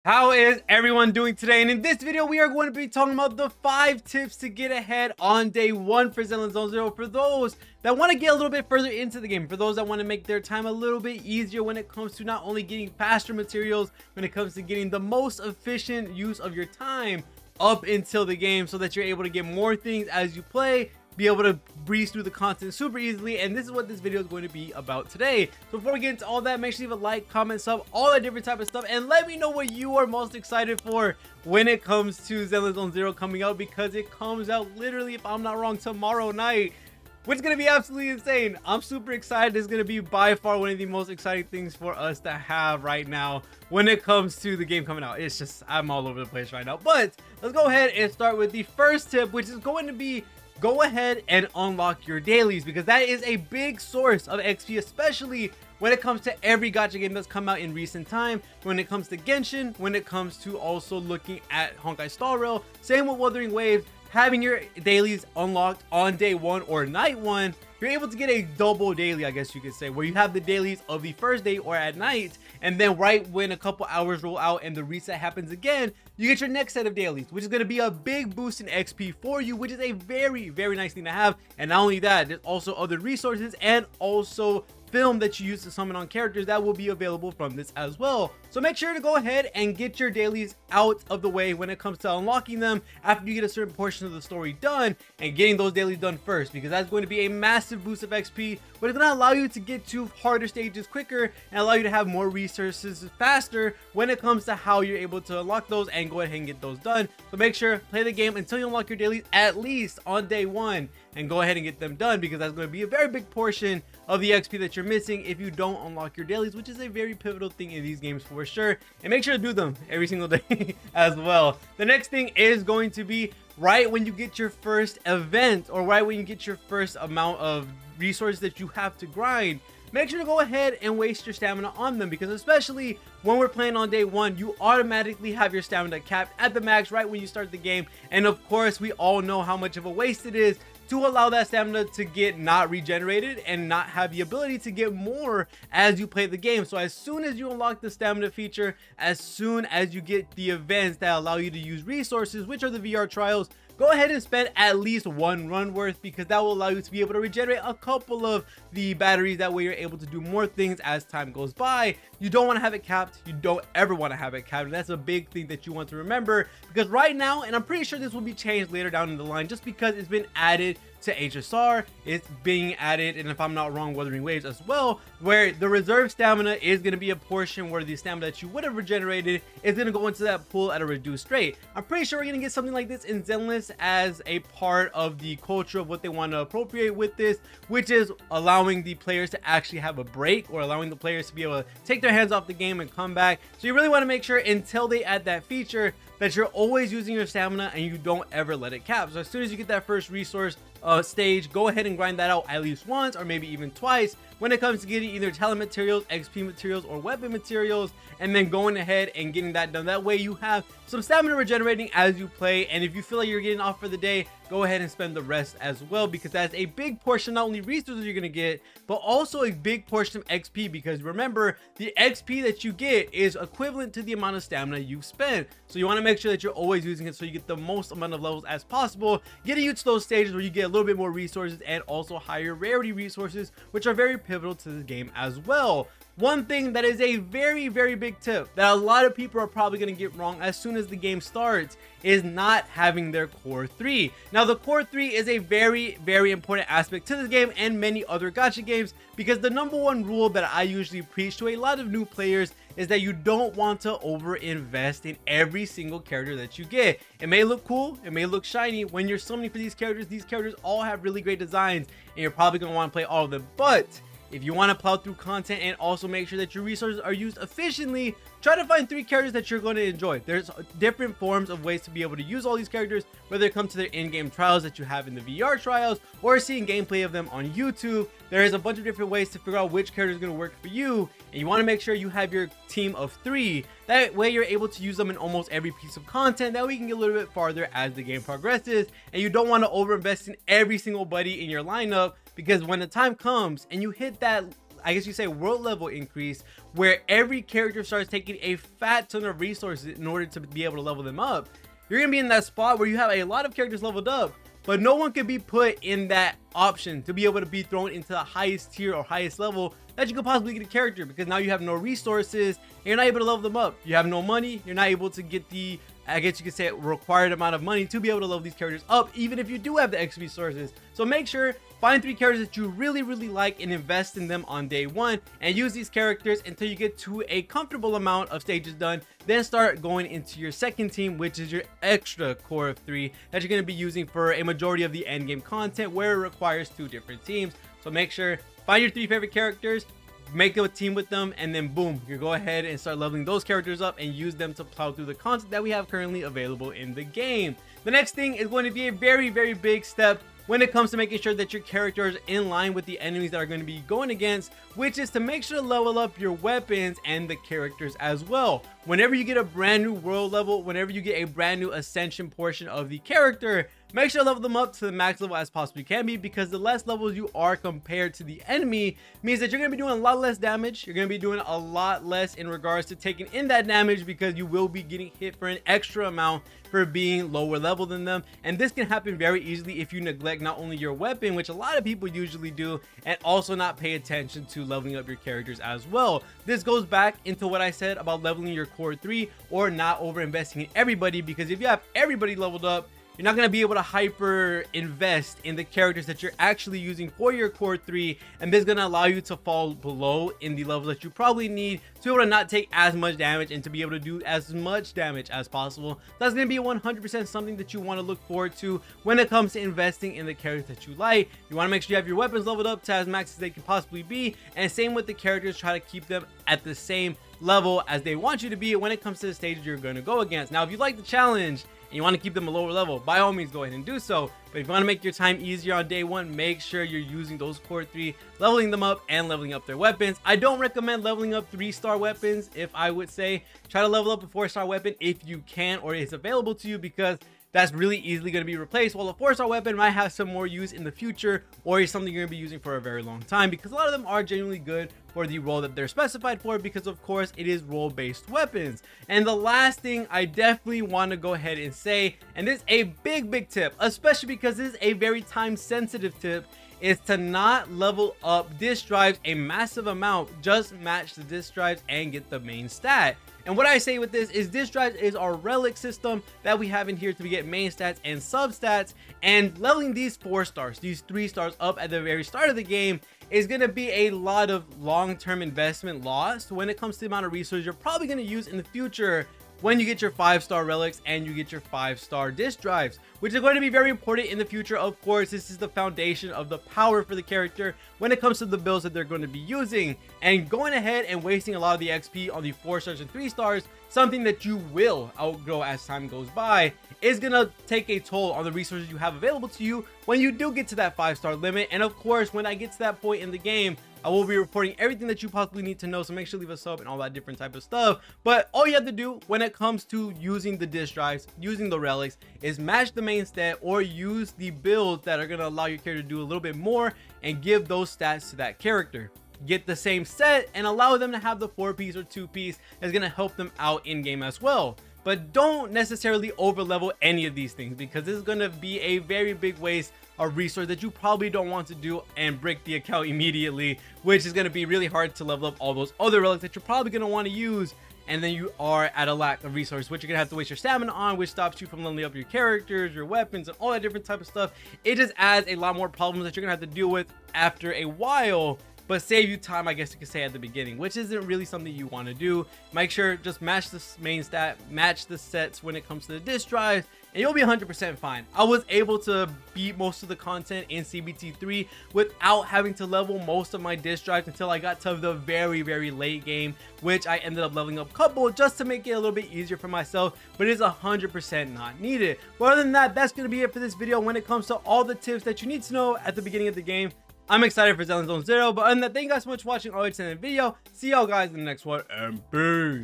How is everyone doing today? And in this video, we are going to be talking about the 5 tips to get ahead on day 1 for Zenless Zone Zero. For those that want to get a little bit further into the game, for those that want to make their time a little bit easier when it comes to not only getting faster materials, when it comes to getting the most efficient use of your time up until the game, so that you're able to get more things as you play, be able to breeze through the content super easily. And this is what this video is going to be about today. So before we get into all that, make sure you leave a like, comment, sub, all that different type of stuff, and let me know what you are most excited for when it comes to Zenless Zone Zero coming out, because it comes out literally, if I'm not wrong, tomorrow night, which is going to be absolutely insane. I'm super excited. It's going to be by far one of the most exciting things for us to have right now when it comes to the game coming out. It's just, I'm all over the place right now. But let's go ahead and start with the first tip, which is going to be go ahead and unlock your dailies, because that is a big source of XP, especially when it comes to every gacha game that's come out in recent time. When it comes to Genshin, when it comes to also looking at Honkai Star Rail, same with Wuthering Waves, having your dailies unlocked on day 1 or night 1, you're able to get a double daily, I guess you could say, where you have the dailies of the first day or at night, and then right when a couple hours roll out and the reset happens again, you get your next set of dailies, which is going to be a big boost in XP for you, which is a very, very nice thing to have. And not only that, there's also other resources and also film that you use to summon on characters that will be available from this as well. So make sure to go ahead and get your dailies out of the way when it comes to unlocking them after you get a certain portion of the story done, and getting those dailies done first, because that's going to be a massive boost of XP, but it's going to allow you to get to harder stages quicker and allow you to have more resources faster when it comes to how you're able to unlock those and go ahead and get those done. So make sure, play the game until you unlock your dailies at least on day 1, and go ahead and get them done, because that's going to be a very big portion of the XP that you're missing if you don't unlock your dailies, which is a very pivotal thing in these games for sure. And make sure to do them every single day as well. The next thing is going to be right when you get your first event, or right when you get your first amount of resources that you have to grind, make sure to go ahead and waste your stamina on them, because especially when we're playing on day 1, you automatically have your stamina capped at the max right when you start the game. And of course, we all know how much of a waste it is to allow that stamina to get not regenerated and not have the ability to get more as you play the game. So as soon as you unlock the stamina feature, as soon as you get the events that allow you to use resources, which are the VR trials, go ahead and spend at least 1 run worth, because that will allow you to be able to regenerate a couple of the batteries. That way you're able to do more things as time goes by. You don't want to have it capped. You don't ever want to have it capped. And that's a big thing that you want to remember, because right now, and I'm pretty sure this will be changed later down in the line, just because it's been added to HSR, it's being added, and if I'm not wrong, Wuthering Waves as well, where the reserve stamina is going to be a portion where the stamina that you would have regenerated is going to go into that pool at a reduced rate. I'm pretty sure we're going to get something like this in Zenless as a part of the culture of what they want to appropriate with this, which is allowing the players to actually have a break, or allowing the players to be able to take their hands off the game and come back. So you really want to make sure, until they add that feature, that you're always using your stamina and you don't ever let it cap. So as soon as you get that first resource stage, go ahead and grind that out at least once, or maybe even twice, when it comes to getting either talent materials, XP materials, or weapon materials, and then going ahead and getting that done. That way you have some stamina regenerating as you play, and if you feel like you're getting off for the day, go ahead and spend the rest as well, because that's a big portion, not only resources you're going to get, but also a big portion of XP, because remember, the XP that you get is equivalent to the amount of stamina you've spent. So you want to make sure that you're always using it so you get the most amount of levels as possible, getting you to those stages where you get a little bit more resources and also higher rarity resources, which are very pivotal to the game as well. One thing that is a very, very big tip that a lot of people are probably going to get wrong as soon as the game starts is not having their core 3. Now, the core 3 is a very, very important aspect to this game and many other gacha games, because the #1 rule that I usually preach to a lot of new players is that you don't want to over invest in every single character that you get. It may look cool, it may look shiny when you're summoning for these characters all have really great designs, and you're probably going to want to play all of them. But if you want to plow through content and also make sure that your resources are used efficiently, try to find 3 characters that you're going to enjoy. There's different forms of ways to be able to use all these characters, whether it comes to their in-game trials that you have in the VR trials, or seeing gameplay of them on YouTube. There is a bunch of different ways to figure out which character is going to work for you, and you want to make sure you have your team of 3. That way you're able to use them in almost every piece of content. That way you can get a little bit farther as the game progresses, and you don't want to overinvest in every single buddy in your lineup, because when the time comes and you hit that I guess you say world level increase, where every character starts taking a fat ton of resources in order to be able to level them up. You're gonna be in that spot where you have a lot of characters leveled up, but no one can be put in that option to be able to be thrown into the highest tier or highest level that you could possibly get a character, because now you have no resources and you're not able to level them up. You have no money, you're not able to get the, I guess you could say, required amount of money to be able to level these characters up, even if you do have the XP sources. So make sure, find 3 characters that you really like and invest in them on day 1, and use these characters until you get to a comfortable amount of stages done. Then start going into your second team, which is your extra core of 3 that you're going to be using for a majority of the end game content, where it requires 2 different teams. So make sure, find your 3 favorite characters, make a team with them, and then boom, you go ahead and start leveling those characters up and use them to plow through the content that we have currently available in the game. The next thing is going to be a very big step when it comes to making sure that your character is in line with the enemies that are going to be going against, which is to make sure to level up your weapons and the characters as well. Whenever you get a brand new world level, whenever you get a brand new ascension portion of the character, make sure to level them up to the max level as possibly can be, because the less levels you are compared to the enemy means that you're going to be doing a lot less damage. You're going to be doing a lot less in regards to taking in that damage, because you will be getting hit for an extra amount for being lower level than them. And this can happen very easily if you neglect not only your weapon, which a lot of people usually do, and also not pay attention to leveling up your characters as well. This goes back into what I said about leveling your core 3 or not over investing in everybody, because if you have everybody leveled up, you're not going to be able to hyper invest in the characters that you're actually using for your core 3, and this is going to allow you to fall below in the levels that you probably need to be able to not take as much damage and to be able to do as much damage as possible. That's going to be 100% something that you want to look forward to when it comes to investing in the characters that you like. You want to make sure you have your weapons leveled up to as max as they can possibly be, and same with the characters, try to keep them at the same level as they want you to be when it comes to the stages you're going to go against. Now, if you like the challenge and you want to keep them a lower level, by all means go ahead and do so. But if you want to make your time easier on day 1, make sure you're using those core 3, leveling them up and leveling up their weapons. I don't recommend leveling up 3-star weapons. If I would say, try to level up a 4-star weapon if you can or it's available to you, because that's really easily going to be replaced, while a 4-star weapon might have some more use in the future, or is something you're going to be using for a very long time, because a lot of them are genuinely good for the role that they're specified for, because of course it is role-based weapons. And the last thing I definitely want to go ahead and say, and this is a big tip, especially because this is a very time sensitive tip, is to not level up disk drives a massive amount. Just match the disk drives and get the main stat. And what I say with this is, disk drives is our relic system that we have in here to get main stats and sub stats, and leveling these 4 stars, these 3 stars up at the very start of the game is going to be a lot of long-term investment lost when it comes to the amount of resources you're probably going to use in the future when you get your 5-star relics and you get your 5-star disk drives, which is going to be very important in the future. Of course, this is the foundation of the power for the character when it comes to the builds that they're going to be using. And going ahead and wasting a lot of the XP on the 4 stars and 3 stars, something that you will outgrow as time goes by, is going to take a toll on the resources you have available to you when you do get to that 5-star limit. And of course, when I get to that point in the game, I will be reporting everything that you possibly need to know, so make sure to leave a sub and all that different type of stuff. But all you have to do when it comes to using the disk drives, using the relics, is match the main stat or use the builds that are going to allow your character to do a little bit more and give those stats to that character. Get the same set and allow them to have the 4-piece or 2-piece that's going to help them out in game as well. But don't necessarily over level any of these things, because this is going to be a very big waste of resource that you probably don't want to do and break the account immediately, which is going to be really hard to level up all those other relics that you're probably going to want to use, and then you are at a lack of resource, which you're gonna have to waste your stamina on, which stops you from leveling up your characters, your weapons, and all that different type of stuff. It just adds a lot more problems that you're gonna have to deal with after a while, but save you time, I guess you could say, at the beginning, which isn't really something you want to do. Make sure just match the main stat, match the sets when it comes to the disk drives, and you'll be 100% fine. I was able to beat most of the content in CBT3 without having to level most of my disk drives until I got to the very late game, which I ended up leveling up a couple just to make it a little bit easier for myself, but it is 100% not needed. But other than that, that's going to be it for this video when it comes to all the tips that you need to know at the beginning of the game. I'm excited for Zenless Zone 0, but other than that, thank you guys so much for watching all the video. See y'all guys in the next one, and peace.